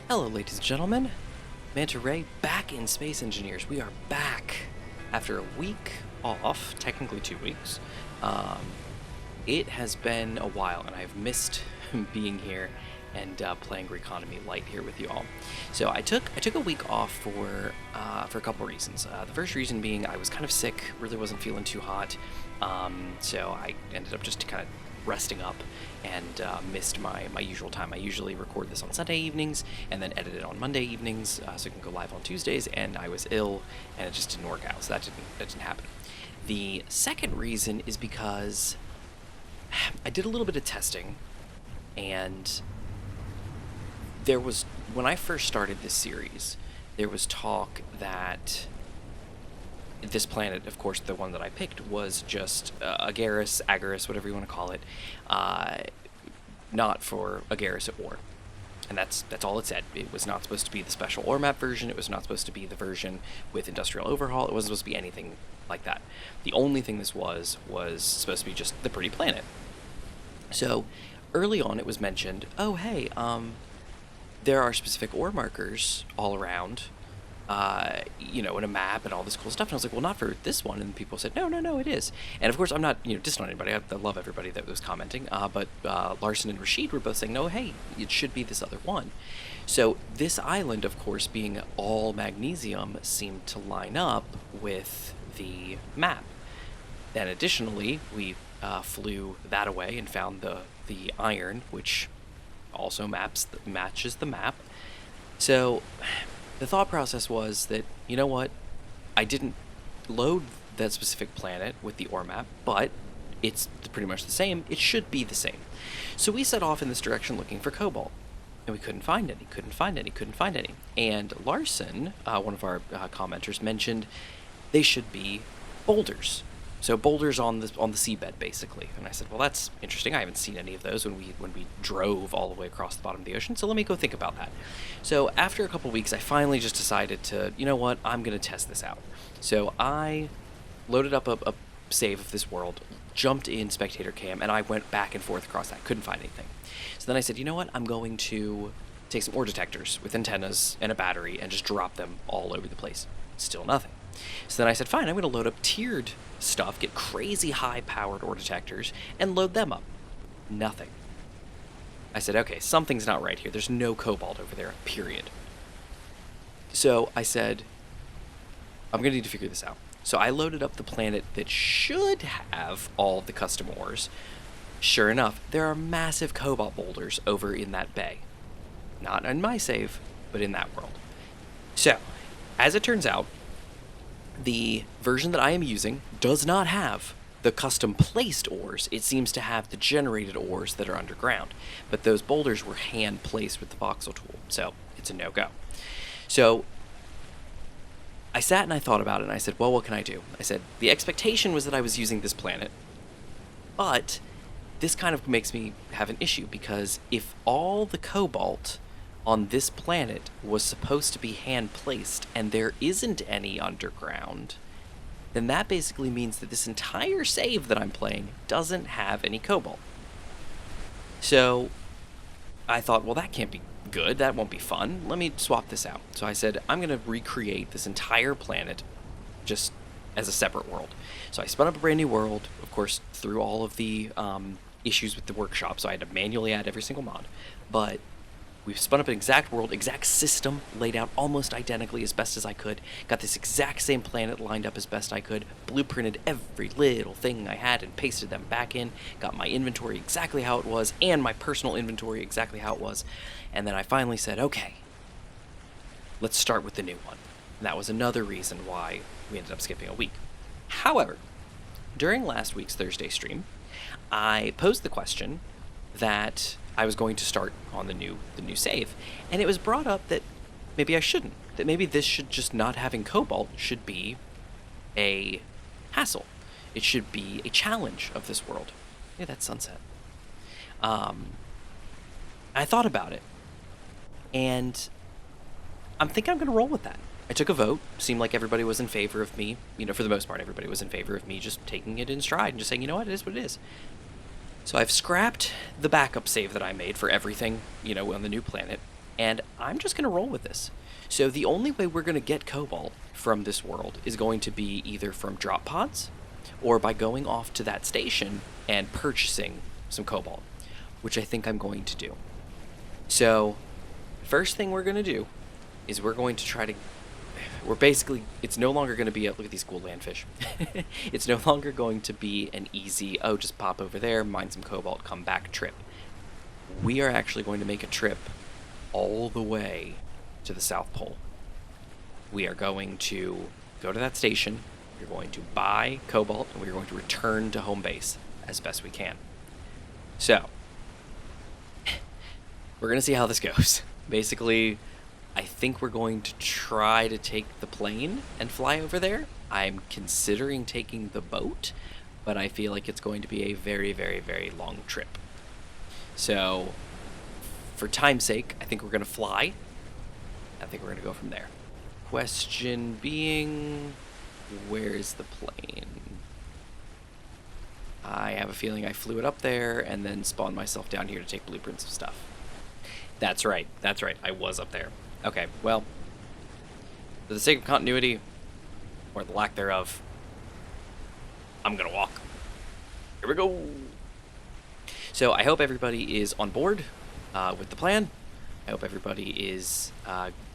Hello, ladies and gentlemen. Manta Ray back in Space Engineers. We are back after a week off, technically 2 weeks. It has been a while, and I've missed being here and playing Reconomy Lite here with you all. So I took a week off for a couple reasons. The first reason being I was kind of sick, really wasn't feeling too hot, so I ended up just kind of resting up and missed my usual time. I usually record this on Sunday evenings and then edit it on Monday evenings so it can go live on Tuesdays, and I was ill and it just didn't work out, so that didn't happen. The second reason is because I did a little bit of testing, and there was, when I first started this series, there was talk that this planet, of course, the one that I picked, was just Agaris, whatever you want to call it, not for Agaris at war. And that's all it said. It was not supposed to be the special ore map version. It was not supposed to be the version with industrial overhaul. It wasn't supposed to be anything like that. The only thing this was supposed to be just the pretty planet. So early on it was mentioned, oh hey, there are specific ore markers all around, in a map and all this cool stuff. And I was like, well, not for this one. And people said, no, it is. And of course, I'm not, dissing on anybody. I love everybody that was commenting. But Larson and Rashid were both saying, no, hey, it should be this other one. So this island, of course, being all magnesium, seemed to line up with the map. And additionally, we flew that away and found the iron, which also matches the map. So the thought process was that, you know what, I didn't load that specific planet with the ore map, but it's pretty much the same. It should be the same. So we set off in this direction looking for cobalt, and we couldn't find any. And Larson, one of our commenters, mentioned they should be boulders. So boulders on the seabed, basically. And I said, well, that's interesting. I haven't seen any of those when we drove all the way across the bottom of the ocean. So let me go think about that. So after a couple weeks, I finally just decided to, you know what, I'm going to test this out. So I loaded up a save of this world, jumped in spectator cam, and I went back and forth across that. Couldn't find anything. So then I said, you know what, I'm going to take some ore detectors with antennas and a battery and just drop them all over the place. Still nothing. So then I said, fine, I'm going to load up tiered stuff, get crazy high-powered ore detectors, and load them up. Nothing. I said, okay, something's not right here. There's no cobalt over there, period. So I said, I'm going to need to figure this out. So I loaded up the planet that should have all of the custom ores. Sure enough, there are massive cobalt boulders over in that bay. Not in my save, but in that world. So, as it turns out, the version that I am using does not have the custom placed ores. It seems to have the generated ores that are underground, but those boulders were hand placed with the voxel tool, so it's a no-go. So I sat and I thought about it, and I said, well, what can I do? I said, the expectation was that I was using this planet, but this kind of makes me have an issue, because if all the cobalt on this planet was supposed to be hand-placed, and there isn't any underground, then that basically means that this entire save that I'm playing doesn't have any cobalt. So I thought, well, that can't be good. That won't be fun. Let me swap this out. So I said, I'm going to recreate this entire planet just as a separate world. So I spun up a brand new world, of course, through all of the issues with the workshop, so I had to manually add every single mod. But we've spun up an exact world, exact system, laid out almost identically as best as I could, got this exact same planet lined up as best I could, blueprinted every little thing I had and pasted them back in, got my inventory exactly how it was, and my personal inventory exactly how it was, and then I finally said, okay, let's start with the new one. And that was another reason why we ended up skipping a week. However, during last week's Thursday stream, I posed the question that I was going to start on the new save, and it was brought up that maybe I shouldn't, that maybe this should just not having cobalt should be a hassle. It should be a challenge of this world. Yeah, that's sunset. I thought about it, and I'm thinking I'm going to roll with that. I took a vote. Seemed like everybody was in favor of me. For the most part, everybody was in favor of me just taking it in stride and just saying, you know what, it is what it is. So I've scrapped the backup save that I made for everything, on the new planet, and I'm just going to roll with this. So the only way we're going to get cobalt from this world is going to be either from drop pods or by going off to that station and purchasing some cobalt, which I think I'm going to do. So first thing we're going to do is we're going to try to, it's no longer going to be look at these cool landfish. It's no longer going to be an easy, oh, just pop over there, mine some cobalt, come back trip. We are actually going to make a trip all the way to the South Pole. We are going to go to that station, we're going to buy cobalt, and we're going to return to home base as best we can. So, we're going to see how this goes. Basically, I think we're going to try to take the plane and fly over there. I'm considering taking the boat, but I feel like it's going to be a very, very, very long trip. So, for time's sake, I think we're going to fly. I think we're going to go from there. Question being, where is the plane? I have a feeling I flew it up there and then spawned myself down here to take blueprints of stuff. That's right. I was up there. Okay, well, for the sake of continuity, or the lack thereof, I'm going to walk. Here we go. So I hope everybody is on board with the plan. I hope everybody is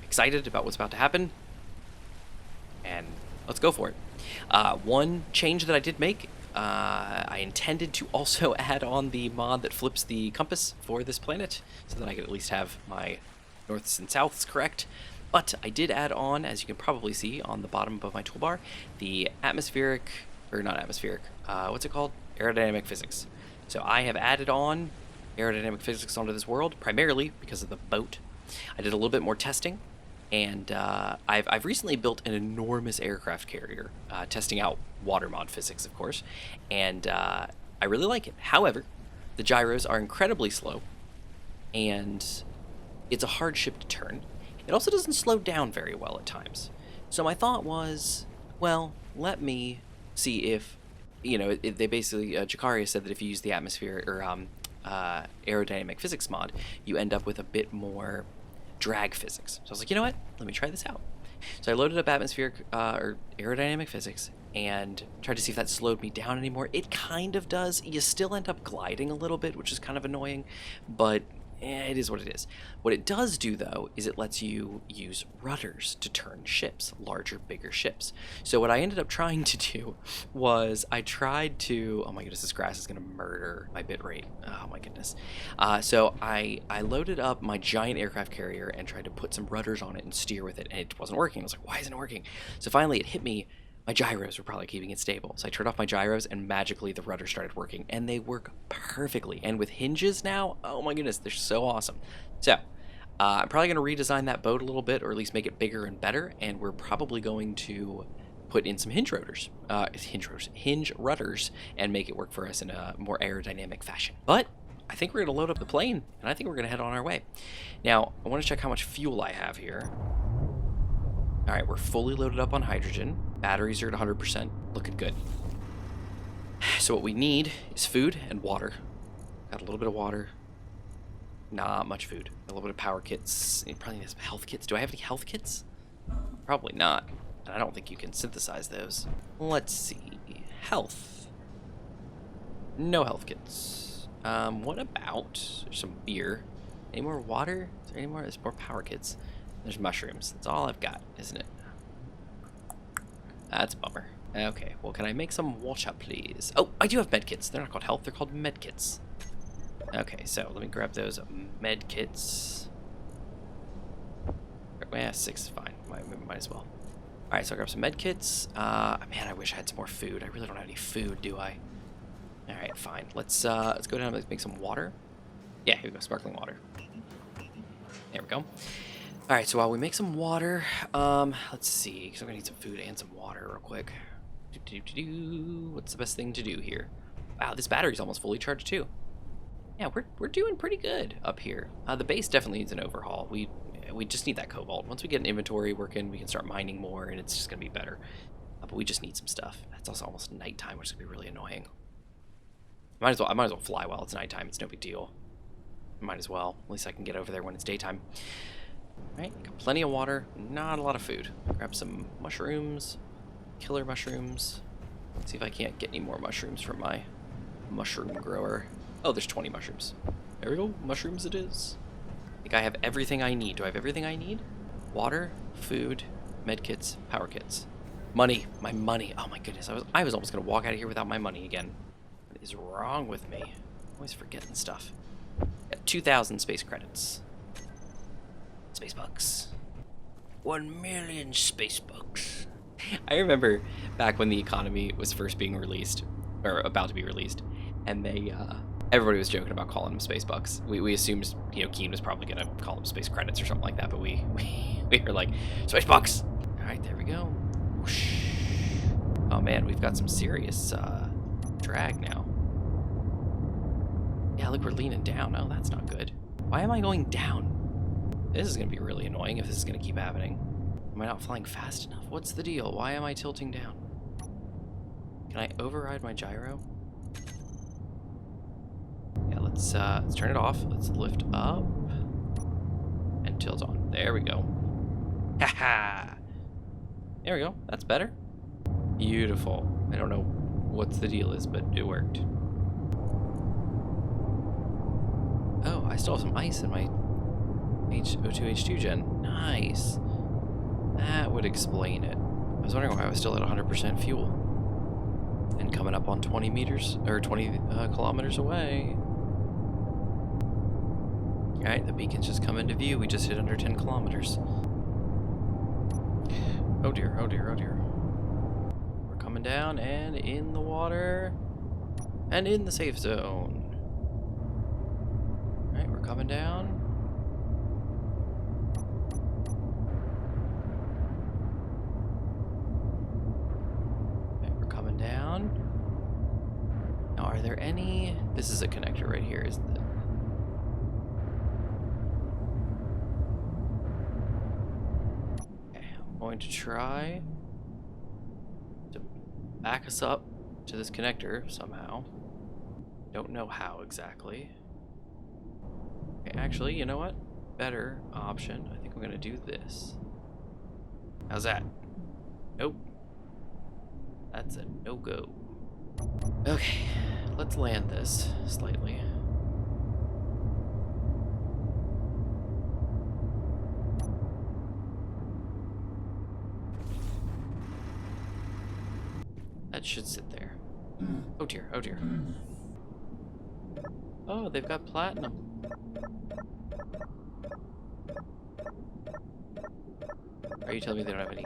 excited about what's about to happen. And let's go for it. One change that I did make, I intended to also add on the mod that flips the compass for this planet, so that I could at least have my norths and souths correct. But I did add on, as you can probably see on the bottom of my toolbar, the atmospheric, or not atmospheric, what's it called? Aerodynamic physics. So I have added on aerodynamic physics onto this world, primarily because of the boat. I did a little bit more testing, and I've recently built an enormous aircraft carrier, testing out water mod physics, of course, and I really like it. However, the gyros are incredibly slow, and it's a hard ship to turn. It also doesn't slow down very well at times. So my thought was, well, let me see if, they basically, Jakaria said that if you use the atmosphere or aerodynamic physics mod, you end up with a bit more drag physics. So I was like, you know what? Let me try this out. So I loaded up atmospheric or aerodynamic physics and tried to see if that slowed me down anymore. It kind of does. You still end up gliding a little bit, which is kind of annoying, but it is what it is. What it does do, though, is it lets you use rudders to turn ships, larger, bigger ships. So what I ended up trying to do was I tried to... Oh my goodness, this grass is going to murder my bitrate. Oh my goodness. So I loaded up my giant aircraft carrier and tried to put some rudders on it and steer with it, and it wasn't working. I was like, why isn't it working? So finally it hit me. My gyros were probably keeping it stable. So I turned off my gyros and magically the rudder started working, and they work perfectly. And with hinges now, oh my goodness, they're so awesome. So I'm probably going to redesign that boat a little bit, or at least make it bigger and better. And we're probably going to put in some hinge rudders, and make it work for us in a more aerodynamic fashion. But I think we're going to load up the plane, and I think we're going to head on our way. Now, I want to check how much fuel I have here. All right, we're fully loaded up on hydrogen. Batteries are at 100%, looking good. So what we need is food and water. Got a little bit of water. Not much food. A little bit of power kits. Probably need some health kits. Do I have any health kits? Probably not. And I don't think you can synthesize those. Let's see. Health. No health kits. What about some beer? Any more water? Is there any more? There's more power kits. There's mushrooms. That's all I've got, isn't it? That's a bummer. Okay, well, can I make some water, please? Oh, I do have medkits. They're not called health, they're called medkits. Okay, so let me grab those medkits. Yeah, 6 is fine. Might as well. Alright, so I'll grab some medkits. Man, I wish I had some more food. I really don't have any food, do I? Alright, fine. Let's go down and make some water. Yeah, here we go, sparkling water. There we go. Alright, so while we make some water, let's see, because I'm going to need some food and some water real quick. What's the best thing to do here? Wow, this battery's almost fully charged too. Yeah, we're doing pretty good up here. The base definitely needs an overhaul. We just need that cobalt. Once we get an inventory working, we can start mining more, and it's just going to be better. But we just need some stuff. It's also almost nighttime, which is going to be really annoying. I might as well fly while it's nighttime. It's no big deal. Might as well. At least I can get over there when it's daytime. Right, got plenty of water, not a lot of food. Grab some mushrooms, killer mushrooms. See if I can't get any more mushrooms from my mushroom grower. Oh, there's 20 mushrooms. There we go, mushrooms it is. I think I have everything I need. Do I have everything I need? Water, food, medkits, power kits. Money, my money. Oh my goodness, I was almost gonna walk out of here without my money again. What is wrong with me? I'm always forgetting stuff. Got 2,000 space credits. Space bucks. 1 million space bucks. I remember back when the Economy was first being released, or about to be released, and they, everybody was joking about calling them space bucks. We assumed, you know, Keen was probably gonna call them space credits or something like that, but we were like, space bucks! Alright, there we go. Whoosh. Oh man, we've got some serious, drag now. Yeah, look, we're leaning down. Oh, that's not good. Why am I going down? This is going to be really annoying if this is going to keep happening. Am I not flying fast enough? What's the deal? Why am I tilting down? Can I override my gyro? Yeah, let's turn it off. Let's lift up and tilt on. There we go. Haha. There we go. That's better. Beautiful. I don't know what the deal is, but it worked. Oh, I still have some ice in my O2H2 gen. Nice. That would explain it. I was wondering why I was still at 100% fuel. And coming up on 20 meters, or 20 kilometers away. Alright, the beacon's just come into view. We just hit under 10 kilometers. Oh dear, oh dear, oh dear. We're coming down and in the water. And in the safe zone. Alright, we're coming down. Down. Now, are there any... This is a connector right here, isn't it? Okay, I'm going to try to back us up to this connector somehow. Don't know how exactly. Okay, actually, you know what? Better option. I think I'm going to do this. How's that? Nope. That's a no-go. Okay, let's land this slightly. That should sit there. Oh dear, oh dear. Oh, they've got platinum. Are you telling me they don't have any?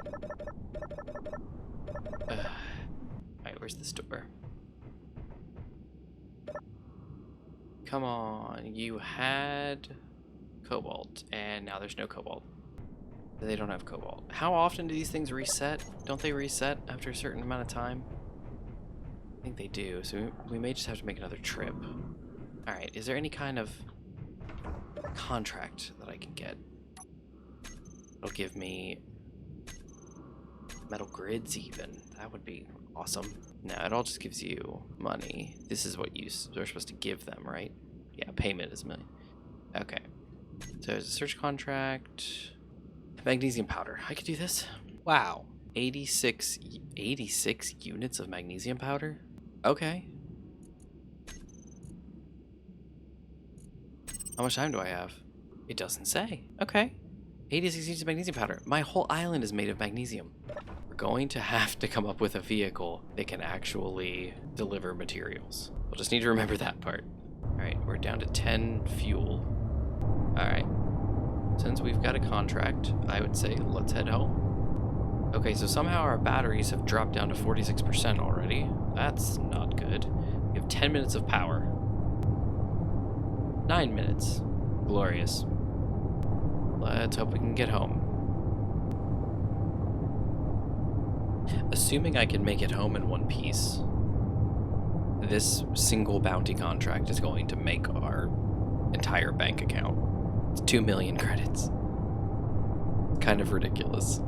Alright, where's the store? Come on, you had cobalt, and now there's no cobalt. They don't have cobalt. How often do these things reset? Don't they reset after a certain amount of time? I think they do, so we may just have to make another trip. Alright, is there any kind of contract that I can get? It'll give me metal grids even. That would be awesome. No, it all just gives you money. This is what you're supposed to give them, right? Yeah, payment is money. Okay. So there's a search contract. Magnesium powder. I could do this. Wow. 86 units of magnesium powder? Okay. How much time do I have? It doesn't say. Okay. 86 units of magnesium powder. My whole island is made of magnesium. We're going to have to come up with a vehicle that can actually deliver materials. We'll just need to remember that part. Alright, we're down to 10 fuel. Alright. Since we've got a contract, I would say let's head home. Okay, so somehow our batteries have dropped down to 46% already. That's not good. We have 10 minutes of power. 9 minutes. Glorious. Let's hope we can get home. Assuming I can make it home in one piece, this single bounty contract is going to make our entire bank account. It's 2 million credits. Kind of ridiculous.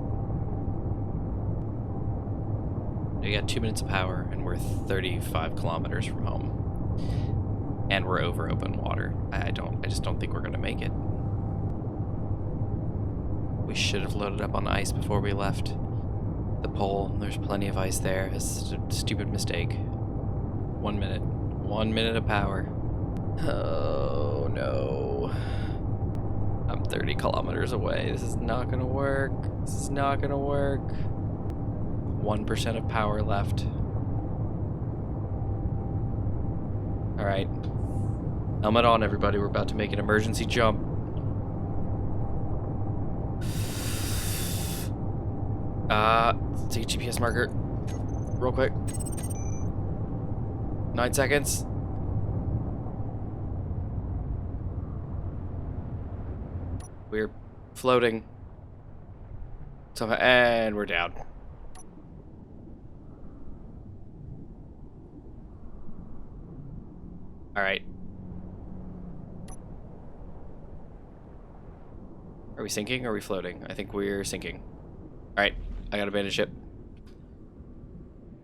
We got 2 minutes of power and we're 35 kilometers from home. And we're over open water. I just don't think we're gonna make it. We should have loaded up on ice before we left the pole. There's plenty of ice there. It's a stupid mistake. 1 minute. 1 minute of power. Oh no. I'm 30 kilometers away. This is not gonna work. This is not gonna work. 1% of power left. Alright. Helmet on, everybody. We're about to make an emergency jump. Take a GPS marker. Real quick. 9 seconds. We're floating. Somehow, and we're down. Alright. Are we sinking or are we floating? I think we're sinking. Alright, I gotta abandon ship.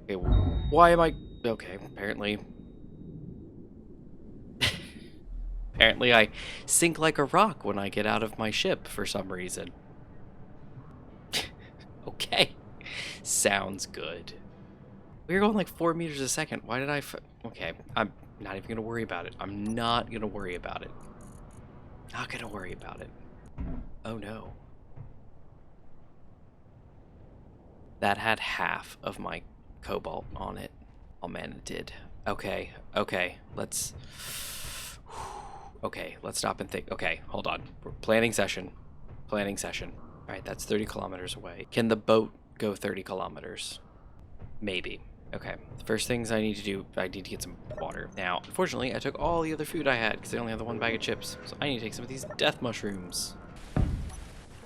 Okay, why am I... Okay, apparently... Apparently I sink like a rock when I get out of my ship for some reason. Okay. Sounds good. We were going like 4 meters a second. Why did I... Okay, I'm not even gonna worry about it. I'm not gonna worry about it. Not gonna worry about it. Oh no. That had half of my cobalt on it. Oh man, it did. Okay, okay, let's... Okay, let's stop and think. Okay, hold on. Planning session. Planning session. Alright, that's 30 kilometers away. Can the boat go 30 kilometers? Maybe. Okay, the first things I need to do, I need to get some water. Now, unfortunately, I took all the other food I had because I only have the 1 bag of chips. So I need to take some of these death mushrooms.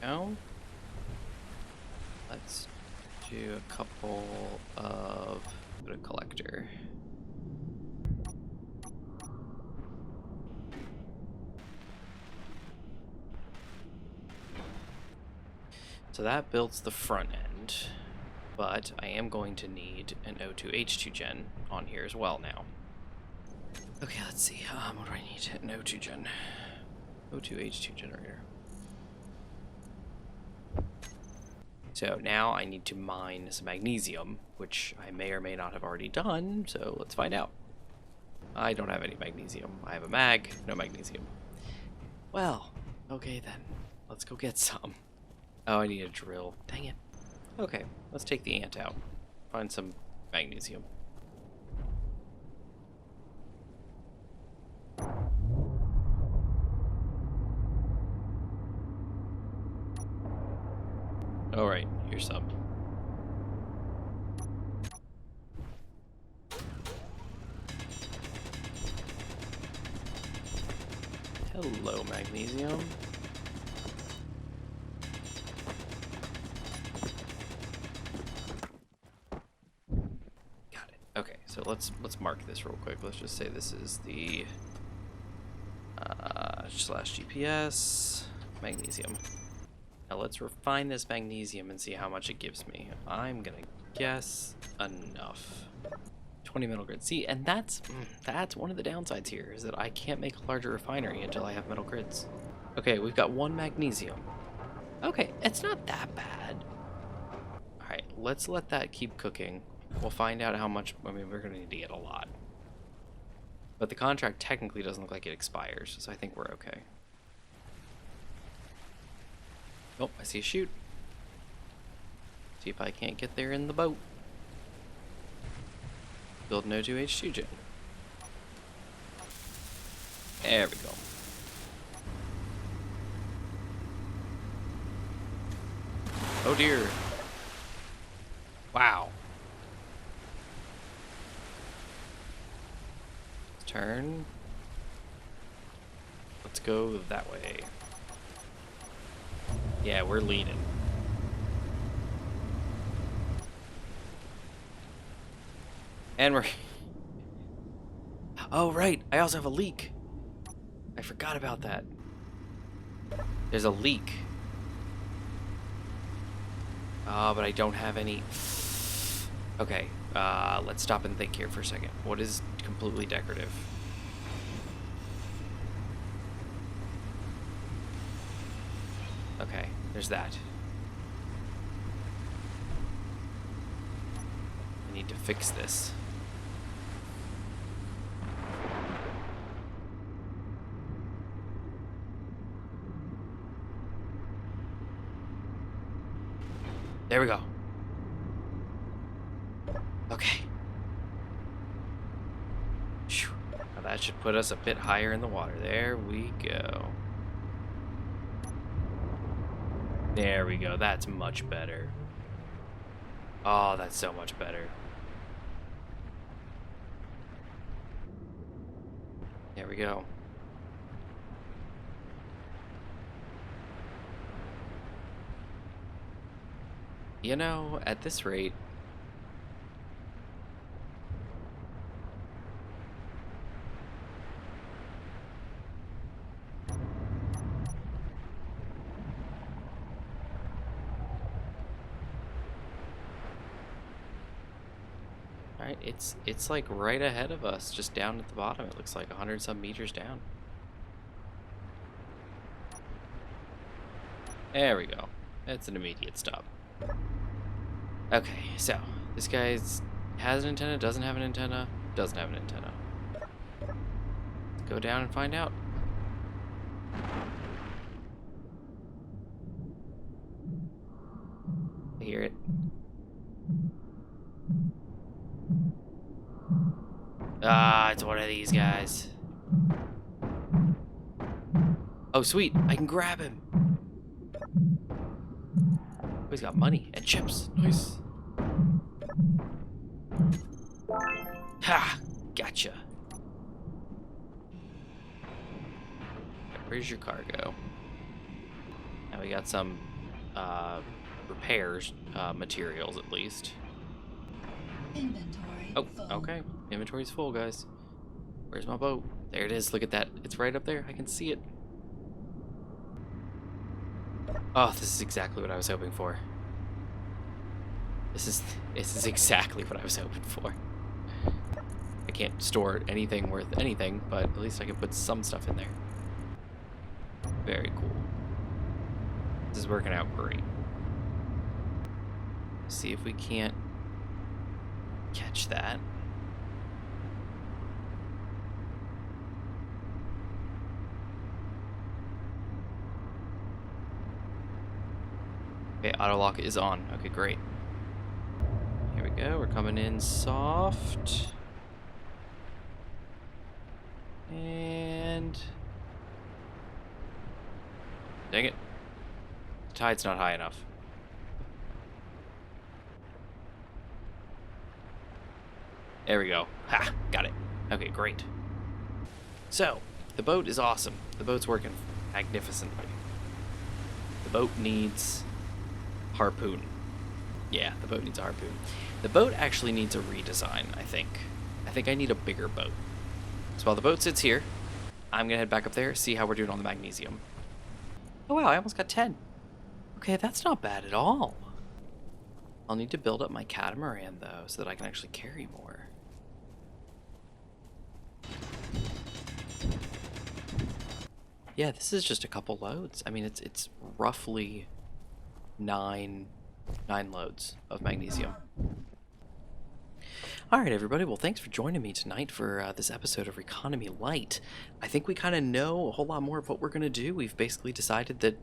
Now, let's do a couple of... Put a collector. So that builds the front end, but I am going to need an O2H2 gen on here as well now. Okay, let's see. What do I need? An O2 gen. O2H2 generator. So now I need to mine some magnesium, which I may or may not have already done, so let's find out. I don't have any magnesium. I have a mag, no magnesium. Well, okay then. Let's go get some. Oh, I need a drill. Dang it. Okay, let's take the ant out. Find some magnesium. Alright, here's some. Hello, magnesium. Okay, so let's mark this real quick. Let's just say this is the /GPS magnesium. Now let's refine this magnesium and see how much it gives me. I'm gonna guess enough. 20 metal grids. See, and that's one of the downsides here, is that I can't make a larger refinery until I have metal grids. Okay, we've got 1 magnesium. Okay, it's not that bad. Alright, let's let that keep cooking. We'll find out how much. I mean, we're going to need to get a lot. But the contract technically doesn't look like it expires, so I think we're okay. Oh, I see a chute. See if I can't get there in the boat. Build an O2H2 gen. There we go. Oh dear. Wow. Turn. Let's go that way. Yeah, we're leading. And we're... Oh, right. I also have a leak. I forgot about that. There's a leak. But I don't have any... Okay, let's stop and think here for a second. What is completely decorative? Okay, there's that. I need to fix this. There we go. Okay. Whew. Now that should put us a bit higher in the water. There we go. There we go. That's much better. Oh, that's so much better. There we go. You know, at this rate, right, it's like right ahead of us, just down at the bottom. It looks like 100 some meters down. There we go. It's an immediate stop. Okay, so this guy has an antenna, doesn't have an antenna, doesn't have an antenna. Let's go down and find out. I hear it. Ah, it's one of these guys. Oh, sweet. I can grab him. Oh, he's got money and chips. Nice. Ha! Gotcha. Where's your cargo? Now we got some repairs materials at least. Inventory Oh, full. okay. Inventory's full, guys. Where's my boat? There it is. Look at that. It's right up there. I can see it. Oh, this is exactly what I was hoping for. This is exactly what I was hoping for. I can't store anything worth anything, but at least I can put some stuff in there. Very cool. This is working out great. See if we can't catch that. Okay, auto lock is on. Okay, great. Here we go. We're coming in soft. And dang it. The tide's not high enough. There we go. Ha! Got it. Okay, great. So, the boat is awesome. The boat's working magnificently. The boat needs harpoon. Yeah, the boat needs a harpoon. The boat actually needs a redesign, I think. I think I need a bigger boat. So while the boat sits here, I'm gonna head back up there, see how we're doing on the magnesium. Oh wow, I almost got 10. Okay, that's not bad at all. I'll need to build up my catamaran though, so that I can actually carry more. Yeah, this is just a couple loads. I mean, it's roughly nine loads of magnesium. All right, everybody. Well, thanks for joining me tonight for this episode of Reconomy Lite. I think we kind of know a whole lot more of what we're going to do. We've basically decided that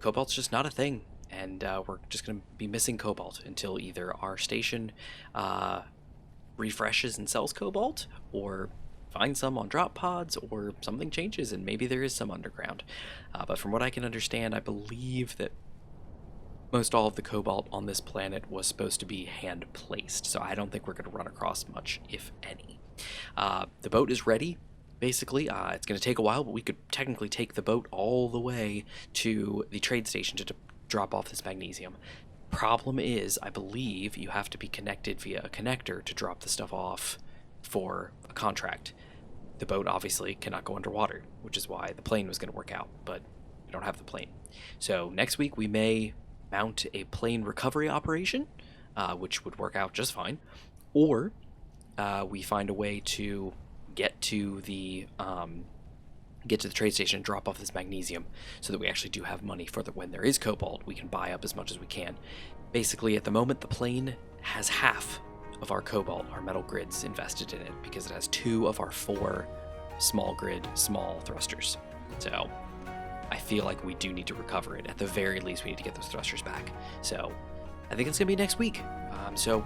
cobalt's just not a thing, and we're just going to be missing cobalt until either our station refreshes and sells cobalt, or finds some on drop pods, or something changes and maybe there is some underground. But from what I can understand, I believe that most all of the cobalt on this planet was supposed to be hand-placed, so I don't think we're going to run across much, if any. The boat is ready, basically. It's going to take a while, but we could technically take the boat all the way to the trade station to drop off this magnesium. Problem is, I believe you have to be connected via a connector to drop the stuff off for a contract. The boat obviously cannot go underwater, which is why the plane was going to work out, but we don't have the plane. So next week we may mount a plane recovery operation, which would work out just fine, or we find a way to get to the get to the trade station and drop off this magnesium so that we actually do have money for when there is cobalt, we can buy up as much as we can. Basically, at the moment, the plane has half of our cobalt, our metal grids, invested in it because it has 2 of our 4 small grid, small thrusters. So I feel like we do need to recover it. At the very least, we need to get those thrusters back. So I think it's going to be next week. So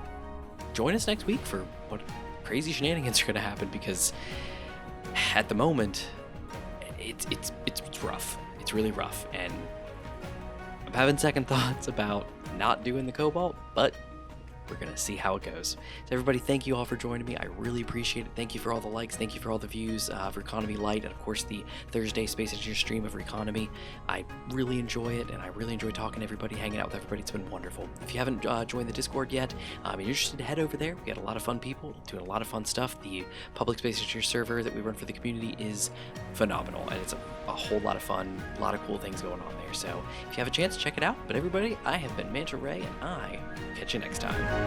join us next week for what crazy shenanigans are going to happen, because at the moment, it's rough. It's really rough, and I'm having second thoughts about not doing the cobalt, but we're going to see how it goes. So everybody, thank you all for joining me. I really appreciate it. Thank you for all the likes. Thank you for all the views of Reconomy Lite, and of course the Thursday Space Engineer stream of Reconomy. I really enjoy it, and I really enjoy talking to everybody, hanging out with everybody. It's been wonderful. If you haven't joined the Discord yet, and you're interested, head over there. We got a lot of fun people doing a lot of fun stuff. The public Space Engineer server that we run for the community is phenomenal, and it's a whole lot of fun, a lot of cool things going on there. So if you have a chance, check it out. But everybody, I have been Manta Ray, and I will catch you next time.